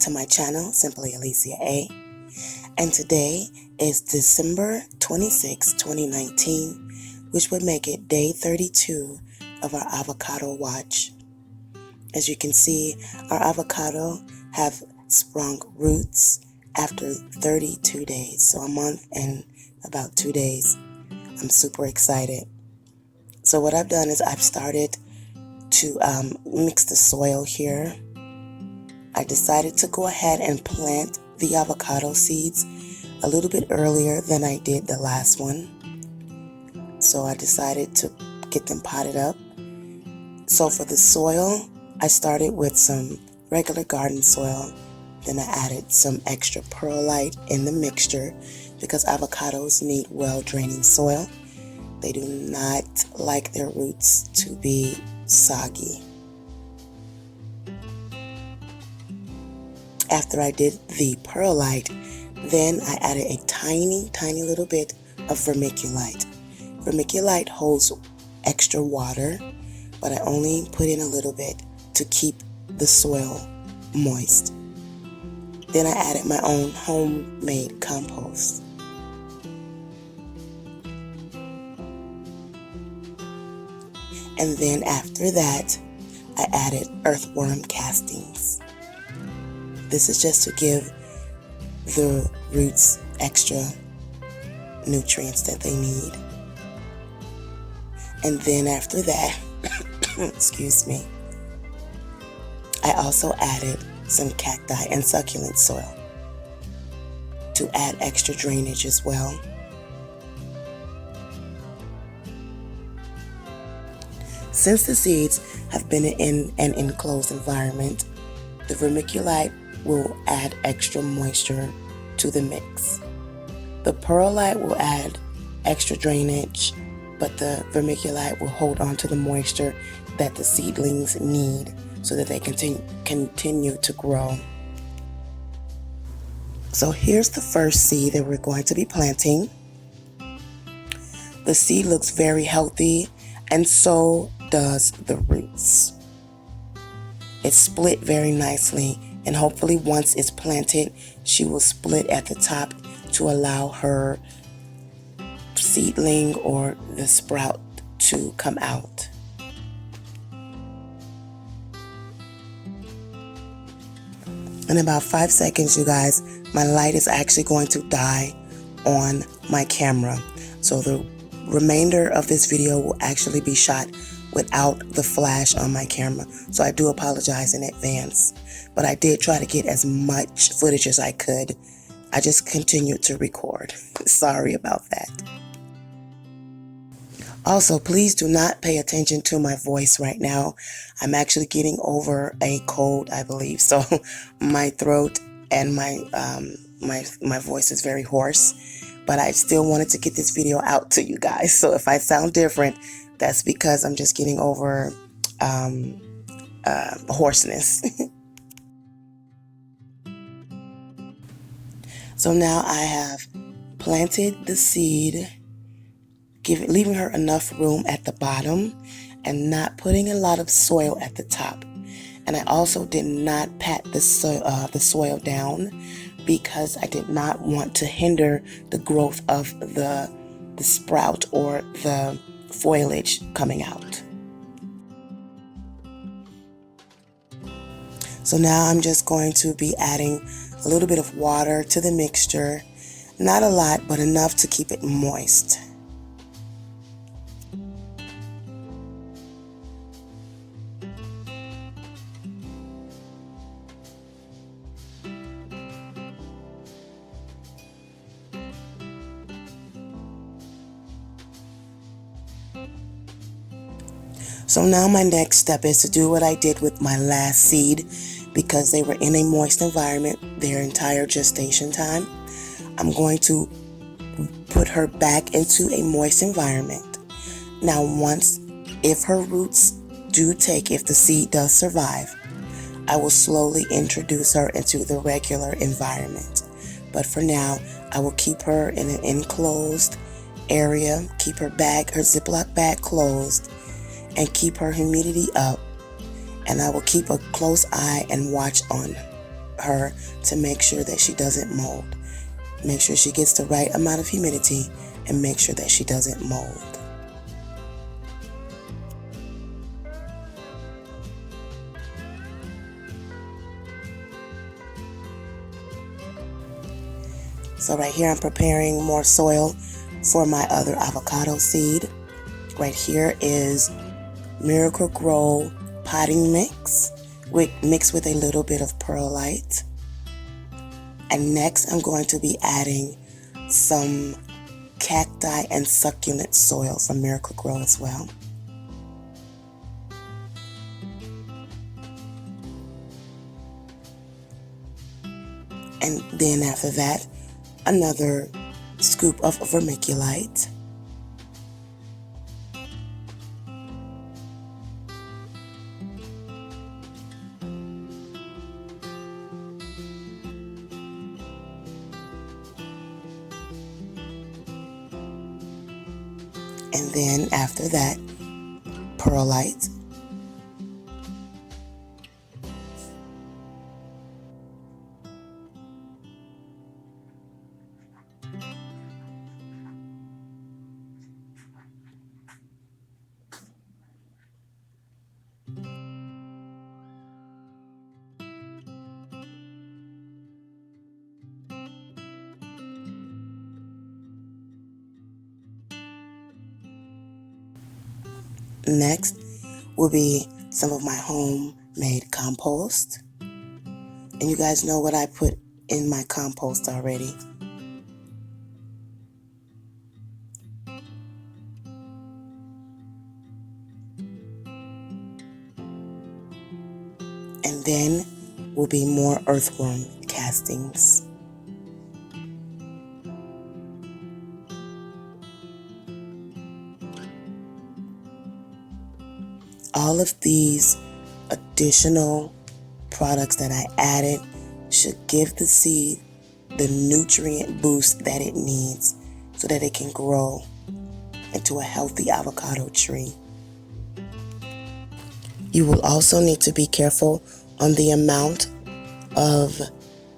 to my channel, Simply Alicia A. And today is December 26, 2019, which would make it day 32 of our avocado watch. As you can see, our avocado have sprung roots after 32 days, so a month and about 2 days. I'm super excited. So what I've done is I've started to mix the soil here. I decided to go ahead and plant the avocado seeds a little bit earlier than I did the last one. So I decided to get them potted up. So for the soil, I started with some regular garden soil. Then I added some extra perlite in the mixture because avocados need well-draining soil. They do not like their roots to be soggy. After I did the perlite, then I added a tiny little bit of vermiculite. Vermiculite holds extra water, but I only put in a little bit to keep the soil moist. Then I added my own homemade compost. And then after that, I added earthworm castings. This is just to give the roots extra nutrients that they need. And then after that, excuse me, I also added some cacti and succulent soil to add extra drainage as well. Since the seeds have been in an enclosed environment, the vermiculite will add extra moisture to the mix. The perlite will add extra drainage, but the vermiculite will hold on to the moisture that the seedlings need so that they continue to grow. So here's the first seed that we're going to be planting. The seed looks very healthy, and so does the roots. It's split very nicely, and hopefully once it's planted, she will split at the top to allow her seedling or the sprout to come out. In about 5 seconds, you guys, my light is actually going to die on my camera. So the remainder of this video will actually be shot without the flash on my camera. So I do apologize in advance. But I did try to get as much footage as I could. I just continued to record. Sorry about that. Also, please do not pay attention to my voice right now. I'm actually getting over a cold, I believe. So my throat and my voice is very hoarse. But I still wanted to get this video out to you guys. So if I sound different, that's because I'm just getting over hoarseness. So now I have planted the seed, leaving her enough room at the bottom and not putting a lot of soil at the top. And I also did not pat the soil down because I did not want to hinder the growth of the sprout or the foliage coming out. So now I'm just going to be adding a little bit of water to the mixture. Not a lot, but enough to keep it moist. So now my next step is to do what I did with my last seed because they were in a moist environment their entire gestation time. I'm going to put her back into a moist environment. Now if her roots if the seed does survive, I will slowly introduce her into the regular environment. But for now, I will keep her in an enclosed area, keep her Ziploc bag closed, and keep her humidity up. And I will keep a close eye and watch on her to make sure that she doesn't mold. Make sure she gets the right amount of humidity and make sure that she doesn't mold. So right here I'm preparing more soil for my other avocado seed. Right here is Miracle-Gro potting mix mixed with a little bit of perlite. And next I'm going to be adding some cacti and succulent soil from Miracle-Gro as well. And then after that, another scoop of vermiculite. And then after that, perlite. Next will be some of my homemade compost. And you guys know what I put in my compost already. And then will be more earthworm castings. All of these additional products that I added should give the seed the nutrient boost that it needs so that it can grow into a healthy avocado tree. You will also need to be careful on the amount of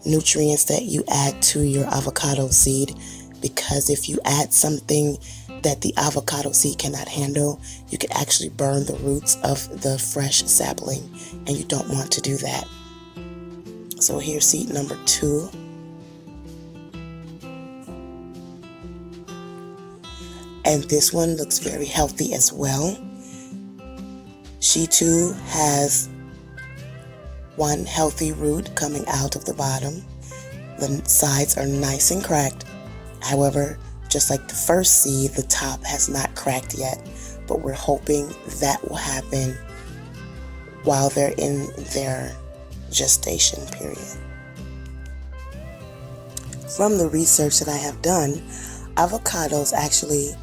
nutrients that you add to your avocado seed, because if you add something that the avocado seed cannot handle, you can actually burn the roots of the fresh sapling, and you don't want to do that. So here's seed number 2. And this one looks very healthy as well. She too has one healthy root coming out of the bottom. The sides are nice and cracked. However, just like the first seed, the top has not cracked yet, but we're hoping that will happen while they're in their gestation period. From the research that I have done, avocados actually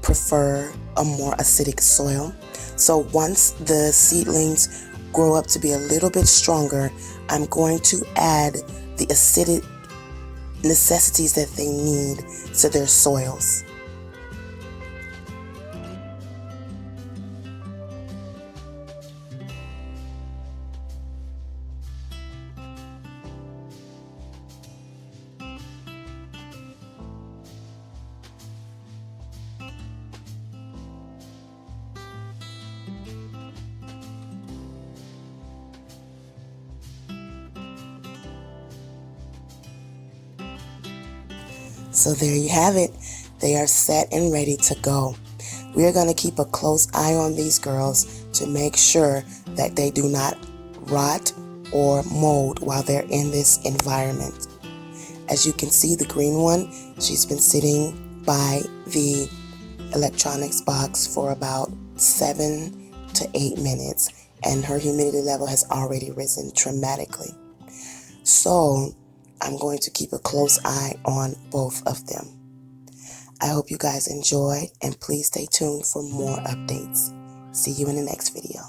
prefer a more acidic soil. So once the seedlings grow up to be a little bit stronger, I'm going to add the acidic necessities that they need to their soils. So there you have it. They are set and ready to go. We are going to keep a close eye on these girls to make sure that they do not rot or mold while they're in this environment. As you can see, the green one, she's been sitting by the electronics box for about 7 to 8 minutes, and her humidity level has already risen dramatically. So I'm going to keep a close eye on both of them. I hope you guys enjoyed, and please stay tuned for more updates. See you in the next video.